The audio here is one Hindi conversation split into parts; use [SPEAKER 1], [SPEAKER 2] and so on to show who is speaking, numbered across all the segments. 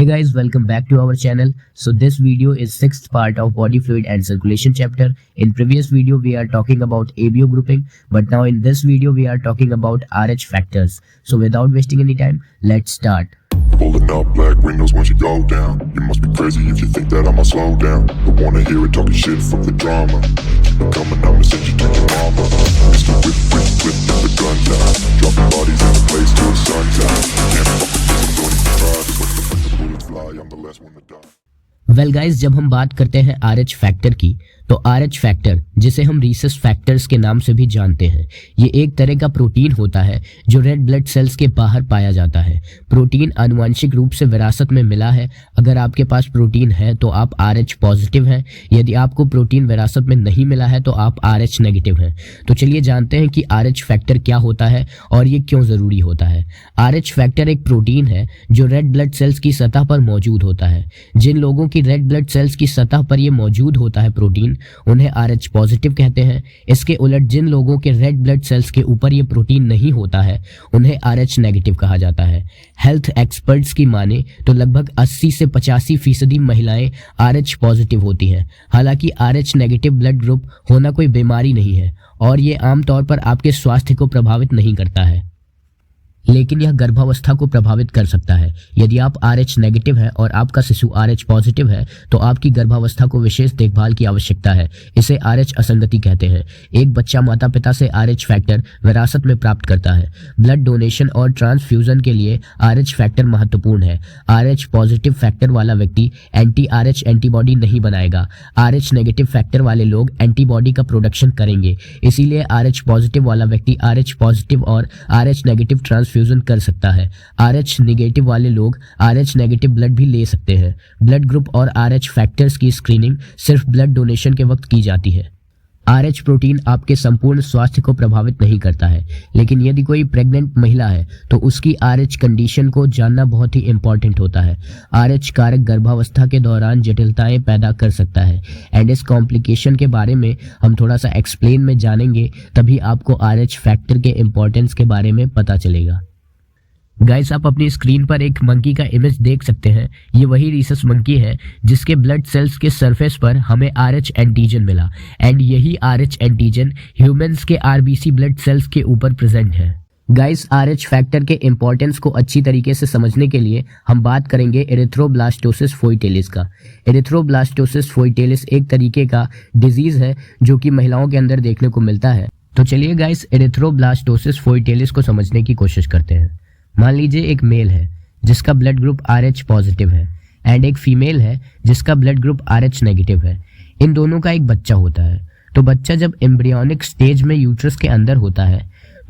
[SPEAKER 1] Hey guys, welcome back to our channel. So this video is sixth part of body fluid and circulation chapter. In previous video we are talking about ABO grouping, but now in this video we are talking about RH factors. So without wasting any time, let's start.
[SPEAKER 2] Pulling up black windows once you go down. You must be crazy if you think that I'ma slow down. Don't wanna hear it talking shit, fuck the drama. Keep it coming, I'ma send you to your mama. Mr. Whip, whip, the guns out. Dropping bodies in the place till the sun's out. Can't fuck with this, I'm going to try. When the bullets fly, I'm the last one to die.
[SPEAKER 1] Well guys, जब हम बात करते हैं RH फैक्टर की, तो RH फैक्टर, जिसे हम रीसस फैक्टर्स के नाम से भी जानते हैं, ये एक तरह का प्रोटीन होता है जो रेड ब्लड सेल्स के बाहर पाया जाता है। प्रोटीन आनुवंशिक रूप से विरासत में मिला है। अगर आपके पास प्रोटीन है तो आप RH पॉजिटिव हैं, यदि आपको प्रोटीन विरासत में नहीं मिला है तो आप RH नेगेटिव हैं। तो चलिए जानते हैं कि RH फैक्टर क्या होता है और ये क्यों ज़रूरी होता है। RH फैक्टर एक प्रोटीन है जो रेड ब्लड सेल्स की सतह पर मौजूद होता है। जिन लोगों की रेड ब्लड सेल्स की सतह पर ये मौजूद होता है प्रोटीन, उन्हें RH पॉजिटिव कहते हैं। इसके उलट जिन लोगों के रेड ब्लड सेल्स के ऊपर ये प्रोटीन नहीं होता है, उन्हें RH नेगेटिव कहा जाता है। हेल्थ एक्सपर्ट्स की माने तो लगभग 80 से 85% महिलाएं RH पॉजिटिव होती हैं। हालांकि RH नेगेटिव ब्लड ग्रुप होना कोई बीमारी नहीं है और ये आमतौर पर आपके स्वास्थ्य को प्रभावित नहीं करता है, लेकिन यह गर्भावस्था को प्रभावित कर सकता है। यदि आप RH नेगेटिव है और आपका शिशु RH पॉजिटिव है तो आपकी गर्भावस्था को विशेष देखभाल की आवश्यकता है। इसे RH असंगति कहते हैं। एक बच्चा माता पिता से RH फैक्टर विरासत में प्राप्त करता है। ब्लड डोनेशन और ट्रांसफ्यूजन के लिए RH फैक्टर महत्वपूर्ण है। RH पॉजिटिव फैक्टर वाला व्यक्ति एंटी RH एंटीबॉडी नहीं बनाएगा। RH नेगेटिव फैक्टर वाले लोग एंटीबॉडी का प्रोडक्शन करेंगे। इसीलिए RH पॉजिटिव वाला व्यक्ति RH पॉजिटिव और RH नेगेटिव ट्रांसफ्यूजन कर सकता है। RH नेगेटिव वाले लोग RH नेगेटिव ब्लड भी ले सकते हैं। ब्लड ग्रुप और RH फैक्टर्स की स्क्रीनिंग सिर्फ ब्लड डोनेशन के वक्त की जाती है। RH प्रोटीन आपके संपूर्ण स्वास्थ्य को प्रभावित नहीं करता है, लेकिन यदि कोई प्रेग्नेंट महिला है तो उसकी RH कंडीशन को जानना बहुत ही इंपॉर्टेंट होता है। RH कारक गर्भावस्था के दौरान जटिलताएं पैदा कर सकता है एंड इस कॉम्प्लिकेशन के बारे में हम थोड़ा सा एक्सप्लेन में जानेंगे, तभी आपको RH फैक्टर के इम्पोर्टेंस के बारे में पता चलेगा। गाइस, आप अपनी स्क्रीन पर एक मंकी का इमेज देख सकते हैं। ये वही रीसस मंकी है जिसके ब्लड सेल्स के सरफेस पर हमें RH एंटीजन मिला एंड यही RH एंटीजन ह्यूमंस के RBC ब्लड सेल्स के ऊपर प्रेजेंट है। गाइस, RH फैक्टर के इम्पोर्टेंस को अच्छी तरीके से समझने के लिए हम बात करेंगे एरिथ्रोब्लास्टोसिस फोइटेलिस का। एरिथ्रोब्लास्टोसिस फोइटेलिस एक तरीके का डिजीज है जो कि महिलाओं के अंदर देखने को मिलता है। तो चलिए गाइस, एरिथ्रोब्लास्टोसिस फोइटेलिस को समझने की कोशिश करते हैं। मान लीजिए एक मेल है जिसका ब्लड ग्रुप RH पॉजिटिव है एंड एक फीमेल है जिसका ब्लड ग्रुप RH नेगेटिव है। इन दोनों का एक बच्चा होता है। तो बच्चा जब एम्ब्रियोनिक स्टेज में यूट्रस के अंदर होता है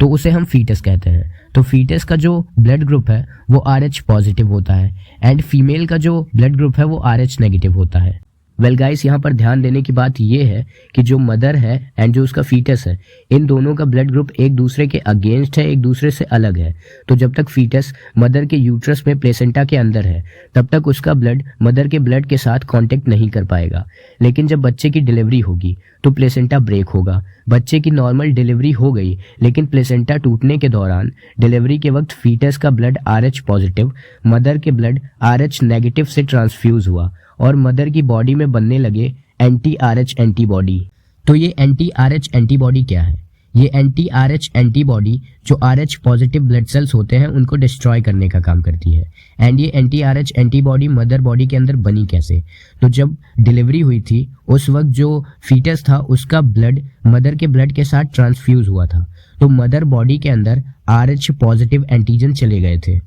[SPEAKER 1] तो उसे हम फीटस कहते हैं। तो फीटस का जो ब्लड ग्रुप है वो RH पॉजिटिव होता है एंड फीमेल का जो ब्लड ग्रुप है वो RH नेगेटिव होता है। वेल गाइस, यहाँ पर ध्यान देने की बात यह है कि जो मदर है एंड जो उसका फीटस है, इन दोनों का ब्लड ग्रुप एक दूसरे के अगेंस्ट है, एक दूसरे से अलग है। तो जब तक फीटस मदर के यूट्रस में प्लेसेंटा के अंदर है तब तक उसका ब्लड मदर के ब्लड के साथ कांटेक्ट नहीं कर पाएगा। लेकिन जब बच्चे की डिलीवरी होगी तो प्लेसेंटा ब्रेक होगा। बच्चे की नॉर्मल डिलीवरी हो गई, लेकिन प्लेसेंटा टूटने के दौरान डिलीवरी के वक्त फीटस का ब्लड RH पॉजिटिव मदर के ब्लड RH नेगेटिव से ट्रांसफ्यूज हुआ और मदर की बॉडी में बनने लगे एंटी RH एंटीबॉडी। तो ये एंटी RH एंटीबॉडी क्या है? ये एंटी RH एंटीबॉडी जो RH पॉजिटिव ब्लड सेल्स होते हैं उनको डिस्ट्रॉय करने का काम करती है। एंड ये anti RH antibody mother body के अंदर बनी कैसे? तो जब डिलीवरी हुई थी उस वक्त जो फीटस था उसका ब्लड मदर के ब्लड के साथ ट्रांसफ्यूज हुआ था। तो मदर बॉडी के अंदर RH पॉजिटिव एंटीजन चले गए थे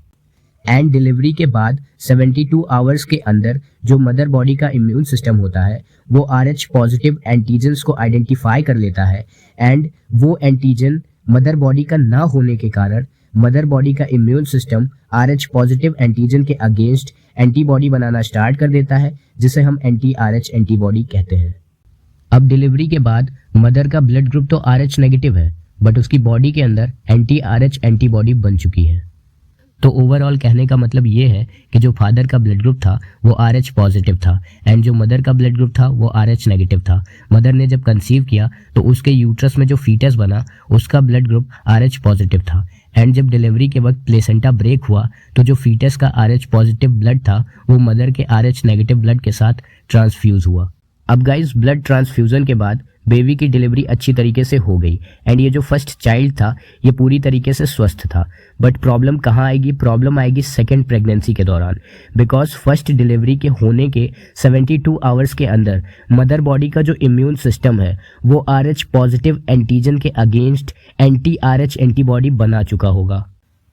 [SPEAKER 1] एंड डिलीवरी के बाद 72 आवर्स के अंदर जो मदर बॉडी का इम्यून सिस्टम होता है वो RH पॉजिटिव एंटीजन्स को आइडेंटिफाई कर लेता है एंड वो एंटीजन मदर बॉडी का ना होने के कारण मदर बॉडी का immune system RH positive antigen के अगेंस्ट एंटीबॉडी बनाना स्टार्ट कर देता है, जिसे हम एंटी RH एंटीबॉडी कहते हैं। अब डिलीवरी के बाद मदर का ब्लड ग्रुप तो RH नेगेटिव है, बट उसकी बॉडी के अंदर एंटी RH एंटीबॉडी बन चुकी है। तो ओवरऑल कहने का मतलब ये है कि जो फादर का ब्लड ग्रुप था वो RH पॉजिटिव था एंड जो मदर का ब्लड ग्रुप था वो RH नेगेटिव था। मदर ने जब कंसीव किया तो उसके यूट्रस में जो फीटस बना उसका ब्लड ग्रुप RH पॉजिटिव था एंड जब डिलीवरी के वक्त प्लेसेंटा ब्रेक हुआ तो जो फीटस का RH पॉजिटिव ब्लड था वो मदर के RH नेगेटिव ब्लड के साथ ट्रांसफ्यूज हुआ। अब गाइस ब्लड ट्रांसफ्यूजन के बाद बेबी की डिलीवरी अच्छी तरीके से हो गई एंड ये जो फर्स्ट चाइल्ड था ये पूरी तरीके से स्वस्थ था। बट प्रॉब्लम कहाँ आएगी? प्रॉब्लम आएगी सेकेंड प्रेगनेंसी के दौरान, बिकॉज फर्स्ट डिलीवरी के होने के 72 आवर्स के अंदर मदर बॉडी का जो इम्यून सिस्टम है वो RH पॉजिटिव एंटीजन के अगेंस्ट एंटी RH एंटीबॉडी बना चुका होगा।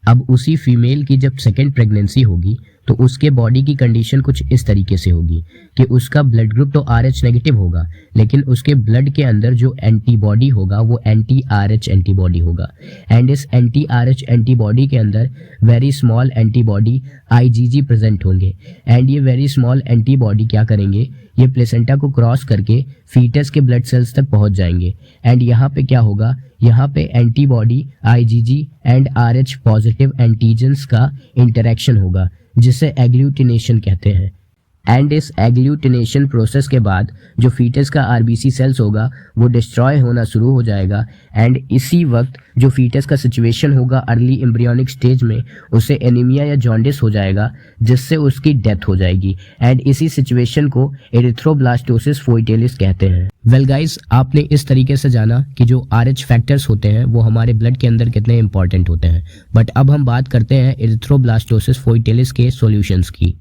[SPEAKER 1] अब उसी फीमेल की जब सेकेंड प्रेगनेंसी होगी तो उसके बॉडी की कंडीशन कुछ इस तरीके से होगी कि उसका ब्लड ग्रुप तो RH नेगेटिव होगा, लेकिन उसके ब्लड के अंदर जो एंटीबॉडी होगा वो एंटी RH एंटीबॉडी होगा। एंड इस एंटी RH एंटीबॉडी के अंदर very small antibody IgG present होंगे। एंड ये वेरी स्मॉल एंटीबॉडी क्या करेंगे? ये प्लेसेंटा को क्रॉस करके फीटस के ब्लड सेल्स तक पहुंच जाएंगे। एंड यहाँ पे क्या होगा? यहाँ पे antibody IgG and RH positive antigens का इंटरेक्शन होगा जिसे एग्लूटिनेशन कहते हैं। एंड इस एग्लूटिनेशन प्रोसेस के बाद जो फीटस का RBC सेल्स होगा वो डिस्ट्रॉय होना शुरू हो जाएगा। एंड इसी वक्त जो फीटस का सिचुएशन होगा अर्ली एम्ब्रियोनिक स्टेज में उसे एनीमिया या जॉन्डिस हो जाएगा जिससे उसकी डेथ हो जाएगी। एंड इसी सिचुएशन को एरिथ्रोब्लास्टोसिस फोइटेलिस कहते हैं। वेल गाइस, आपने इस तरीके से जाना कि जो RH फैक्टर्स होते हैं वो हमारे ब्लड के अंदर कितने इंपॉर्टेंट होते हैं। बट अब हम बात करते हैं एरिथ्रोब्लास्टोसिस फोइटेलिस के सॉल्यूशंस की।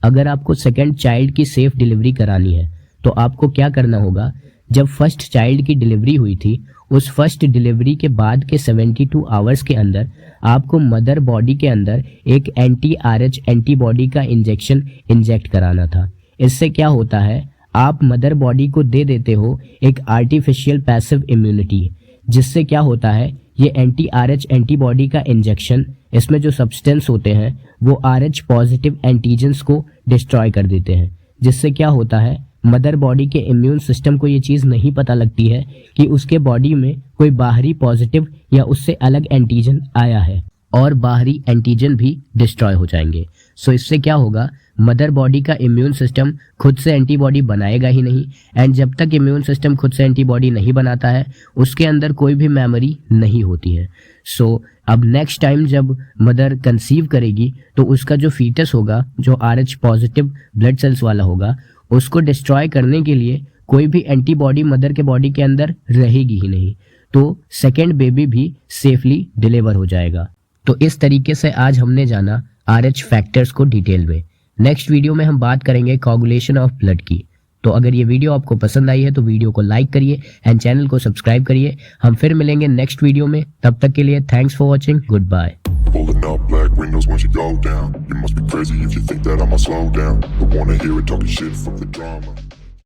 [SPEAKER 1] अगर आपको सेकेंड चाइल्ड की सेफ डिलीवरी करानी है तो आपको क्या करना होगा? जब फर्स्ट चाइल्ड की डिलीवरी हुई थी उस फर्स्ट डिलीवरी के बाद के 72 आवर्स के अंदर आपको मदर बॉडी के अंदर एक एंटी RH एंटीबॉडी का इंजेक्ट कराना था। इससे क्या होता है? आप मदर बॉडी को दे देते हो एक आर्टिफिशियल पैसिव इम्यूनिटी, जिससे क्या होता है? ये एंटी RH एंटीबॉडी का इंजेक्शन, इसमें जो सब्सटेंस होते हैं वो RH पॉजिटिव एंटीजन्स को डिस्ट्रॉय कर देते हैं, जिससे क्या होता है? मदर बॉडी के इम्यून सिस्टम को ये चीज़ नहीं पता लगती है कि उसके बॉडी में कोई बाहरी पॉजिटिव या उससे अलग एंटीजन आया है और बाहरी एंटीजन भी डिस्ट्रॉय हो जाएंगे। सो इससे क्या होगा? मदर बॉडी का इम्यून सिस्टम खुद से एंटीबॉडी बनाएगा ही नहीं। एंड जब तक इम्यून सिस्टम खुद से एंटीबॉडी नहीं बनाता है उसके अंदर कोई भी मेमोरी नहीं होती है। सो अब नेक्स्ट टाइम जब मदर कंसीव करेगी तो उसका जो फीटस होगा जो RH पॉजिटिव ब्लड सेल्स वाला होगा उसको डिस्ट्रॉय करने के लिए कोई भी एंटीबॉडी मदर के बॉडी के अंदर रहेगी ही नहीं, तो सेकेंड बेबी भी सेफली डिलीवर हो जाएगा। तो इस तरीके से आज हमने जाना RH फैक्टर्स को डिटेल में। नेक्स्ट वीडियो में हम बात करेंगे कोगुलेशन ऑफ ब्लड की। तो अगर ये वीडियो आपको पसंद आई है तो वीडियो को लाइक करिए एंड चैनल को सब्सक्राइब करिए। हम फिर मिलेंगे नेक्स्ट वीडियो में, तब तक के लिए thanks for watching, goodbye.
[SPEAKER 2] Pulling up black windows once you go down. You must be crazy if you think that I'ma slow down. Don't wanna hear it talking shit from the drama.